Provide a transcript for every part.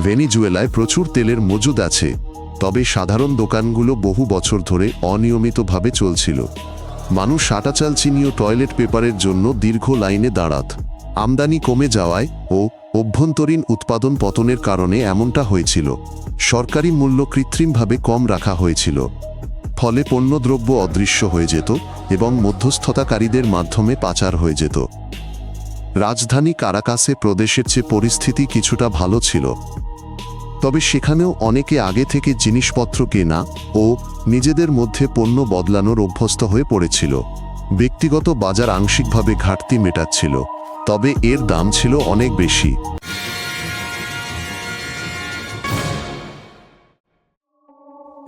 ভেনিজুয়েলায় প্রচুর তেলের মজুদ আছে, তবে সাধারণ দোকানগুলো বহু বছর ধরে অনিয়মিতভাবে চলছিল। মানুষ আটা, চাল, চিনি ও টয়লেট পেপারের জন্য দীর্ঘ লাইনে দাঁড়াত। আমদানি কমে যাওয়ায় ও অভ্যন্তরীণ উৎপাদন পতনের কারণে এমনটা হয়েছিল। সরকারি মূল্য কৃত্রিমভাবে কম রাখা হয়েছিল, ফলে পণ্যদ্রব্য অদৃশ্য হয়ে যেত এবং মধ্যস্থতাকারীদের মাধ্যমে পাচার হয়ে যেত। রাজধানী কারাকাসে প্রদেশের চেয়ে পরিস্থিতি কিছুটা ভালো ছিল, তবে সেখানেও অনেকে আগে থেকে জিনিসপত্র কেনা ও নিজেদের মধ্যে পণ্য বদলানোর অভ্যস্ত হয়ে পড়েছিল। ব্যক্তিগত বাজার আংশিকভাবে ঘাটতি মেটাচ্ছিল, তবে এর দাম ছিল অনেক বেশি।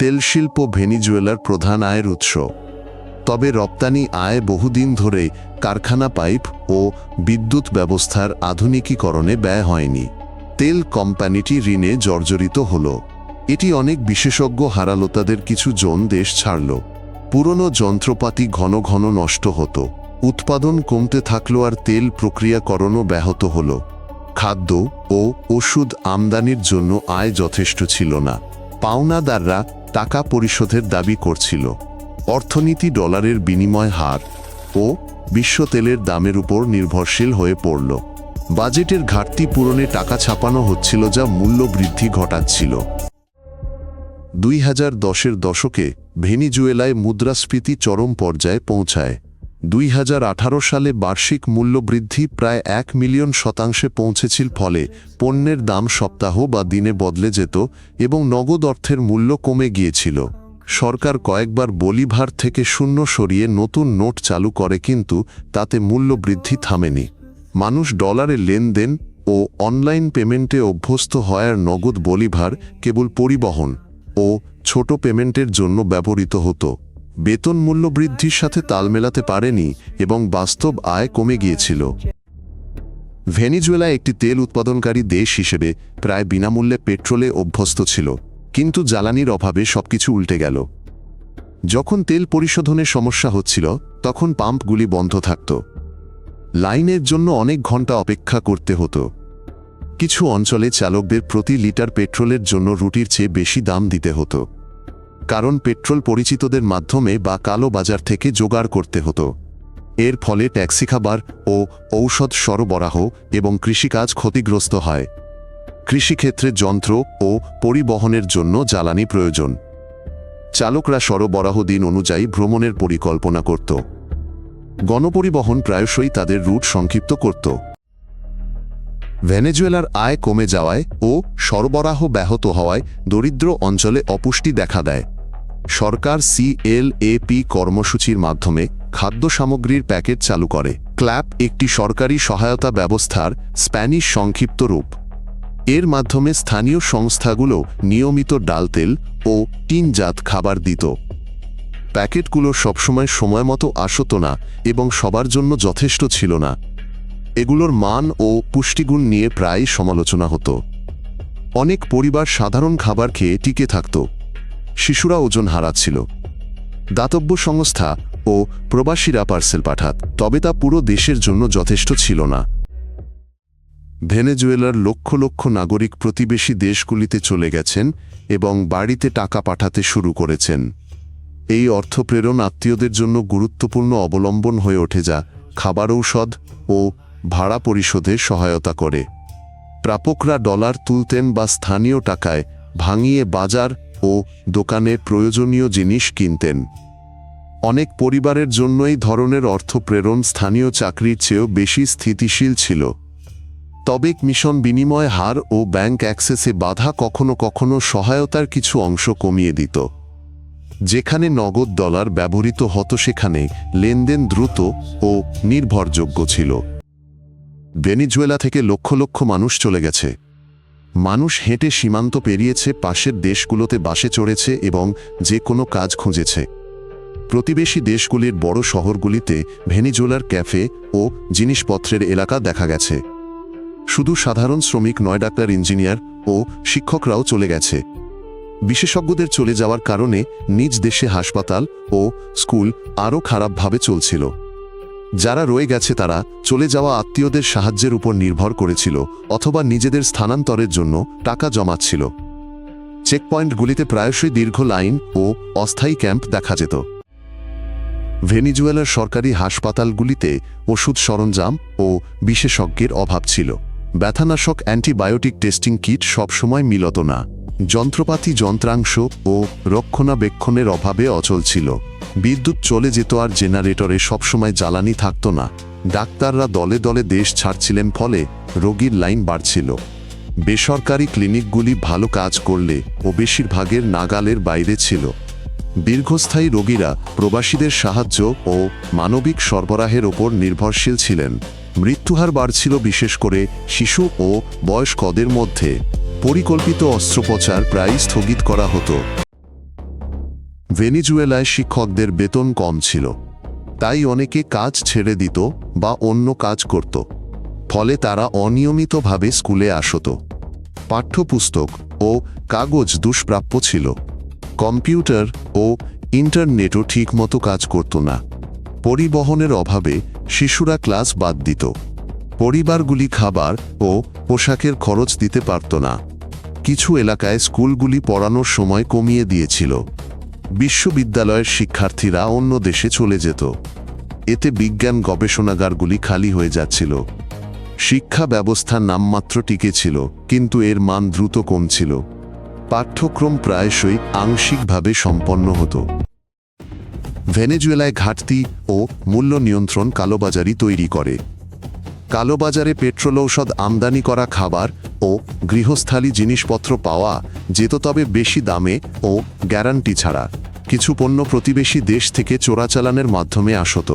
তেল শিল্প ভেনিজুয়েলার প্রধান আয়ের উৎস, তবে রপ্তানি আয় বহুদিন ধরে কারখানা, পাইপ ও বিদ্যুৎ ব্যবস্থার আধুনিকীকরণে ব্যয় হয়নি। তেল কোম্পানিটি ঋণে জর্জরিত হল। এটি অনেক বিশেষজ্ঞ হারালো, তাদের কিছু জন দেশ ছাড়ল। পুরনো যন্ত্রপাতি ঘন ঘন নষ্ট হতো, উৎপাদন কমতে থাকলো আর তেল প্রক্রিয়াকরণও ব্যাহত হল। খাদ্য ও ওষুধ আমদানির জন্য আয় যথেষ্ট ছিল না। পাওনাদাররা টাকা পরিশোধের দাবি করছিল। অর্থনীতি ডলারের বিনিময় হার ও বিশ্ব তেলের দামের উপর নির্ভরশীল হয়ে পড়ল। বাজেটের ঘাটতি পূরণে টাকা ছাপানো হচ্ছিল, যা মূল্য বৃদ্ধি ঘটাচ্ছিল। 2010-এর দশকে ভেনিজুয়েলায় মুদ্রাস্ফীতি চরম পর্যায়ে পৌঁছায়। 2018 সালে বার্ষিক মূল্যবৃদ্ধি প্রায় 1 মিলিয়ন শতাংশে পৌঁছেছিল, ফলে পণ্যের দাম সপ্তাহ বা দিনে বদলে যেত এবং নগদ অর্থের মূল্য কমে গিয়েছিল। সরকার কয়েকবার বলিভার থেকে শূন্য সরিয়ে নতুন নোট চালু করে, কিন্তু তাতে মূল্যবৃদ্ধি থামেনি। মানুষ ডলারে লেনদেন ও অনলাইন পেমেন্টে অভ্যস্ত হয়, আর নগদ বলিভার কেবল পরিবহন ও ছোট পেমেন্টের জন্য ব্যবহৃত হতো। বেতন মূল্যবৃদ্ধির সাথে তাল মেলাতে পারেনি এবং বাস্তব আয় কমে গিয়েছিল। ভেনিজুয়েলা একটি তেল উৎপাদনকারী দেশ হিসেবে প্রায় বিনামূল্যে পেট্রোলে অভ্যস্ত ছিল, কিন্তু জ্বালানির অভাবে সবকিছু উল্টে গেল। যখন তেল পরিশোধনের সমস্যা হচ্ছিল, তখন পাম্পগুলি বন্ধ থাকত। লাইনের জন্য অনেক ঘন্টা অপেক্ষা করতে হতো। কিছু অঞ্চলে চালকদের প্রতি লিটার পেট্রোলের জন্য রুটির চেয়ে বেশি দাম দিতে হতো, কারণ পেট্রোল পরিচিতদের মাধ্যমে বা কালো বাজার থেকে জোগাড় করতে হতো। এর ফলে ট্যাক্সি, খাবার ও ঔষধ সরবরাহ এবং কৃষিকাজ ক্ষতিগ্রস্ত হয়। কৃষিক্ষেত্রে যন্ত্র ও পরিবহনের জন্য জ্বালানি প্রয়োজন। চালকরা সরবরাহ দিন অনুযায়ী ভ্রমণের পরিকল্পনা করত। গণপরিবহন প্রায়শই তাদের রুট সংক্ষিপ্ত করত। ভেনেজুয়েলার আয় কমে যাওয়ায় ও সরবরাহ ব্যাহত হওয়ায় দরিদ্র অঞ্চলে অপুষ্টি দেখা দেয়। সরকার CLAP কর্মসূচির মাধ্যমে খাদ্য সামগ্রীর প্যাকেট চালু করে। ক্ল্যাপ একটি সরকারি সহায়তা ব্যবস্থার স্প্যানিশ সংক্ষিপ্ত রূপ। এর মাধ্যমে স্থানীয় সংস্থাগুলো নিয়মিত ডাল, তেল ও টিনজাত খাবার দিত। প্যাকেটগুলো সবসময় সময়মতো আসত না এবং সবার জন্য যথেষ্ট ছিল না। এগুলোর মান ও পুষ্টিগুণ নিয়ে প্রায় সমালোচনা হতো। অনেক পরিবার সাধারণ খাবার খেয়ে টিকে থাকত। শিশুরা ওজন হারাচ্ছিল। দাতব্য সংস্থা ও প্রবাসীরা পার্সেল পাঠাত, তবে তা পুরো দেশের জন্য যথেষ্ট ছিল না। ভেনেজুয়েলার লক্ষ লক্ষ নাগরিক প্রতিবেশী দেশগুলিতে চলে গেছেন এবং বাড়িতে টাকা পাঠাতে শুরু করেছেন। এই অর্থ প্রেরণ আত্মীয়দের জন্য গুরুত্বপূর্ণ অবলম্বন হয়ে ওঠে, যা খাবার, ঔষধ ও ভাড়া পরিশোধে সহায়তা করে। প্রাপকরা ডলার তুলতেন বা স্থানীয় টাকায় ভাঙিয়ে বাজার ও দোকানে প্রয়োজনীয় জিনিস কিনতেন। অনেক পরিবারের জন্য এই ধরনের অর্থ প্রেরণ স্থানীয় চাকরির চেয়েও বেশি স্থিতিশীল ছিল। তবে মিশন বিনিময় হার ও ব্যাংক অ্যাক্সেসে বাধা কখনো কখনো সহায়তার কিছু অংশ কমিয়ে দিত। যেখানে নগদ ডলার ব্যবহৃত হতো, সেখানে লেনদেন দ্রুত ও নির্ভরযোগ্য ছিল। ভেনিজুয়েলা থেকে লক্ষ লক্ষ মানুষ চলে গেছে। মানুষ হেঁটে সীমান্ত পেরিয়েছে, পাশের দেশগুলোতে বাসে চড়েছে এবং যে কোনো কাজ খুঁজেছে। প্রতিবেশী দেশগুলির বড় শহরগুলিতে ভেনিজুয়েলার ক্যাফে ও জিনিসপত্রের এলাকা দেখা গেছে। শুধু সাধারণ শ্রমিক নয়, ডাক্তার, ইঞ্জিনিয়ার ও শিক্ষকরাও চলে গেছে। বিশেষজ্ঞদের চলে যাওয়ার কারণে নিজ দেশে হাসপাতাল ও স্কুল আরও খারাপভাবে চলছিল। যারা রয়ে গেছে তারা চলে যাওয়া আত্মীয়দের সাহায্যের উপর নির্ভর করেছিল অথবা নিজেদের স্থানান্তরের জন্য টাকা জমাচ্ছিল। চেকপয়েন্টগুলিতে প্রায়শই দীর্ঘ লাইন ও অস্থায়ী ক্যাম্প দেখা যেত। ভেনিজুয়েলার সরকারি হাসপাতালগুলিতে ওষুধ সরঞ্জাম ও বিশেষজ্ঞের অভাব ছিল। ব্যথানাশক অ্যান্টিবায়োটিক টেস্টিং কিট সবসময় মিলত না। যন্ত্রপাতি যন্ত্রাংশ ও রক্ষণাবেক্ষণের অভাবে অচল ছিল। বিদ্যুৎ চলে যেত আর জেনারেটরে সবসময় জ্বালানি থাকত না। ডাক্তাররা দলে দলে দেশ ছাড়ছিলেন, ফলে রোগীর লাইন বাড়ছিল। বেসরকারি ক্লিনিকগুলি ভালো কাজ করলে ও বেশিরভাগের নাগালের বাইরে ছিল। দীর্ঘস্থায়ী রোগীরা প্রবাসীদের সাহায্য ও মানবিক সরবরাহের ওপর নির্ভরশীল ছিলেন। মৃত্যুহার বাড়ছিল, বিশেষ করে শিশু ও বয়স্কদের মধ্যে। পরিকল্পিত অস্ত্রোপচার প্রায় স্থগিত করা হতো। ভেনিজুয়েলায় শিক্ষকদের বেতন কম ছিল, তাই অনেকে কাজ ছেড়ে দিত বা অন্য কাজ করত। ফলে তারা অনিয়মিতভাবে স্কুলে আসত। পাঠ্যপুস্তক ও কাগজ দুষ্প্রাপ্য ছিল। কম্পিউটার ও ইন্টারনেটও ঠিকমতো কাজ করত না। পরিবহনের অভাবে শিশুরা ক্লাস বাদ দিত। পরিবারগুলি খাবার ও পোশাকের খরচ দিতে পারত না। কিছু এলাকায় স্কুলগুলি পড়ানোর সময় কমিয়ে দিয়েছিল। বিশ্ববিদ্যালয়ের শিক্ষার্থীরা অন্য দেশে চলে যেত। এতে বিজ্ঞান গবেষণাগারগুলি খালি হয়ে যাচ্ছিল। শিক্ষা ব্যবস্থা নামমাত্র টিকে ছিল, কিন্তু এর মান দ্রুত কমছিল। পাঠ্যক্রম প্রায়শই আংশিকভাবে সম্পন্ন হতো। ভেনেজুয়েলায় ঘাটতি ও মূল্য নিয়ন্ত্রণ কালোবাজারি তৈরি করে। কালোবাজারে পেট্রোল, ঔষধ, আমদানি করা খাবার ও গৃহস্থালী জিনিসপত্র পাওয়া যেত, তবে বেশি দামে ও গ্যারান্টি ছাড়া। কিছু পণ্য প্রতিবেশী দেশ থেকে চোরাচালানের মাধ্যমে আসত।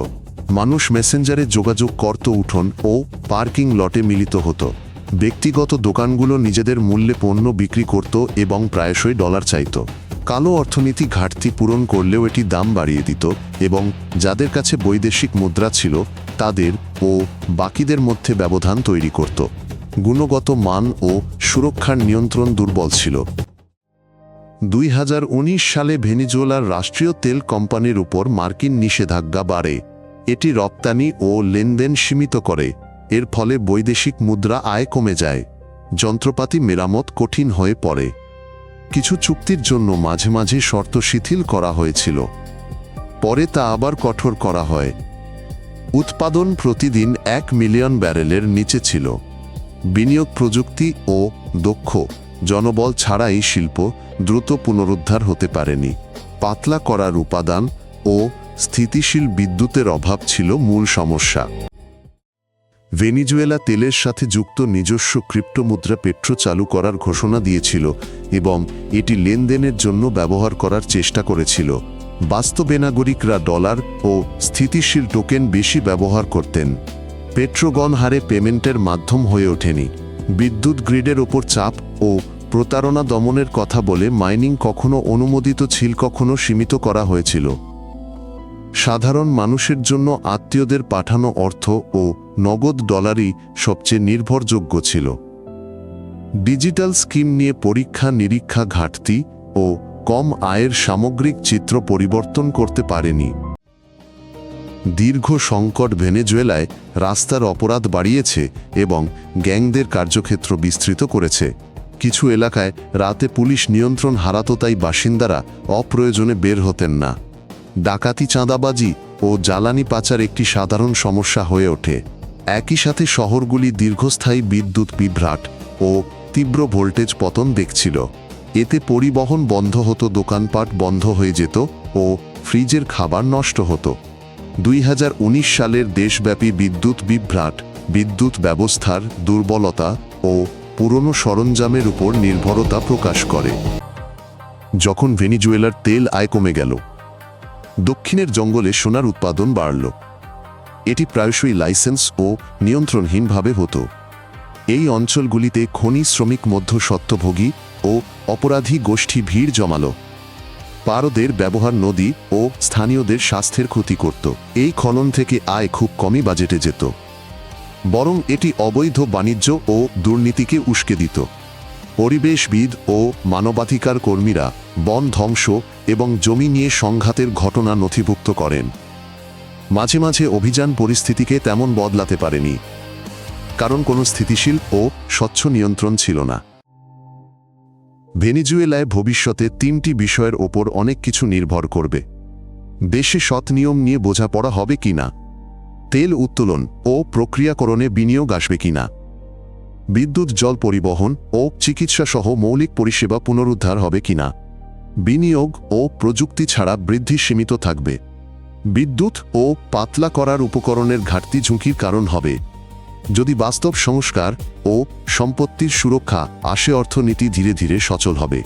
মানুষ মেসেঞ্জারে যোগাযোগ করত, উঠোন ও পার্কিং লটে মিলিত হতো। ব্যক্তিগত দোকানগুলো নিজেদের মূল্যে পণ্য বিক্রি করত এবং প্রায়শই ডলার চাইত। কালো অর্থনীতি ঘাটতি পূরণ করলেও এটি দাম বাড়িয়ে দিত এবং যাদের কাছে বৈদেশিক মুদ্রা ছিল তাদের ও বাকিদের মধ্যে ব্যবধান তৈরি করত। গুণগত মান ও সুরক্ষার নিয়ন্ত্রণ দুর্বল ছিল। 2019 সালে ভেনিজুয়েলার রাষ্ট্রীয় তেল কোম্পানির উপর মার্কিন নিষেধাজ্ঞা বাড়ে। এটি রপ্তানি ও লেনদেন সীমিত করে। এর ফলে বৈদেশিক মুদ্রা আয় কমে যায়। যন্ত্রপাতি মেরামত কঠিন হয়ে পড়ে। কিছু চুক্তির জন্য মাঝে মাঝে শর্ত শিথিল করা হয়েছিল, পরে তা আবার কঠোর করা হয়। উৎপাদন প্রতিদিন 1 মিলিয়ন ব্যারেলের নিচে ছিল। বিনিয়োগ, প্রযুক্তি ও দক্ষ জনবল ছাড়া এই শিল্প দ্রুত পুনরুদ্ধার হতে পারেনি। পাতলা করার উপাদান ও স্থিতিশীল বিদ্যুতের অভাব ছিল মূল সমস্যা। ভেনিজুয়েলা তেলের সাথে যুক্ত নিজস্ব ক্রিপ্টোমুদ্রা পেট্রো চালু করার ঘোষণা দিয়েছিল এবং এটি লেনদেনের জন্য ব্যবহার করার চেষ্টা করেছিল। বাস্তবে নাগরিকরা ডলার ও স্থিতিশীল টোকেন বেশি ব্যবহার করতেন। পেট্রোগণ হারে পেমেন্টের মাধ্যম হয়ে ওঠেনি। বিদ্যুৎ গ্রিডের ওপর চাপ ও প্রতারণা দমনের কথা বলে মাইনিং কখনো অনুমোদিত ছিল, কখনো সীমিত করা হয়েছিল। সাধারণ মানুষের জন্য আত্মীয়দের পাঠানো অর্থ ও নগদ ডলারই সবচেয়ে নির্ভরযোগ্য ছিল। ডিজিটাল স্কিম নিয়ে পরীক্ষা নিরীক্ষা ঘাটতি ও কম আয়ের সামগ্রিক চিত্র পরিবর্তন করতে পারেনি। দীর্ঘ সংকট ভেনেজুয়েলায় রাস্তার অপরাধ বাড়িয়েছে এবং গ্যাংদের কার্যক্ষেত্র বিস্তৃত করেছে। কিছু এলাকায় রাতে পুলিশ নিয়ন্ত্রণ হারাতো, তাই বাসিন্দারা অপ্রয়োজনে বের হতেন না। ডাকাতি, চাঁদাবাজি ও জ্বালানি পাচার একটি সাধারণ সমস্যা হয়ে ওঠে। একই সাথে শহরগুলি দীর্ঘস্থায়ী বিদ্যুৎ বিভ্রাট ও তীব্র ভোল্টেজ পতন দেখছিল। এতে পরিবহন বন্ধ হতো, দোকানপাট বন্ধ হয়ে যেত ও ফ্রিজের খাবার নষ্ট হতো। 2019 সালের দেশব্যাপী বিদ্যুৎ বিভ্রাট বিদ্যুৎ ব্যবস্থার দুর্বলতা ও পুরনো সরঞ্জামের উপর নির্ভরতা প্রকাশ করে। যখন ভেনিজুয়েলার তেল আয় কমে গেল, দক্ষিণের জঙ্গলে সোনার উৎপাদন বাড়ল। এটি প্রায়শই লাইসেন্স ও নিয়ন্ত্রণহীনভাবে হতো। এই অঞ্চলগুলিতে খনি শ্রমিক, মধ্যস্বত্বভোগী ও অপরাধী গোষ্ঠী ভিড় জমাল। পারদের ব্যবহার নদী ও স্থানীয়দের স্বাস্থ্যের ক্ষতি করত। এই খনন থেকে আয় খুব কমই বাজেটে যেত, বরং এটি অবৈধ বাণিজ্য ও দুর্নীতিকে উস্কে দিত। পরিবেশবিদ ও মানবাধিকার কর্মীরা বন ধ্বংস এবং জমি নিয়ে সংঘাতের ঘটনা নথিভুক্ত করেন। মাঝে মাঝে অভিযান পরিস্থিতিকে তেমন বদলাতে পারেনি, কারণ কোনো স্থিতিশীল ও স্বচ্ছ নিয়ন্ত্রণ ছিল না। ভেনেজুয়েলায় ভবিষ্যতে 3টি বিষয়ের ওপর অনেক কিছু নির্ভর করবে। দেশে সৎ নিয়ম নিয়ে বোঝাপড়া হবে কিনা, তেল উত্তোলন ও প্রক্রিয়াকরণে বিনিয়োগ আসবে কিনা, বিদ্যুৎ জল পরিবহন ও চিকিৎসা সহ মৌলিক পরিষেবা পুনরুদ্ধার হবে কিনা, বিনিয়োগ ও প্রযুক্তি ছাড়া বৃদ্ধি সীমিত থাকবে, বিদ্যুৎ ও পাতলা করার উপকরণের ঘাটতি ঝুঁকির কারণ হবে। যদি বাস্তব সংস্কার ও সম্পত্তির সুরক্ষা আসে, অর্থনীতি ধীরে ধীরে সচল হবে,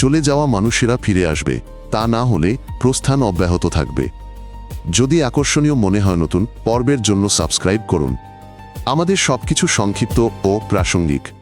চলে যাওয়া মানুষেরা ফিরে আসবে, তা না হলে প্রস্থান অব্যাহত থাকবে। যদি আকর্ষণীয় মনে হয় নতুন পর্বের জন্য সাবস্ক্রাইব করুন। আমাদের সবকিছু সংক্ষিপ্ত ও প্রাসঙ্গিক।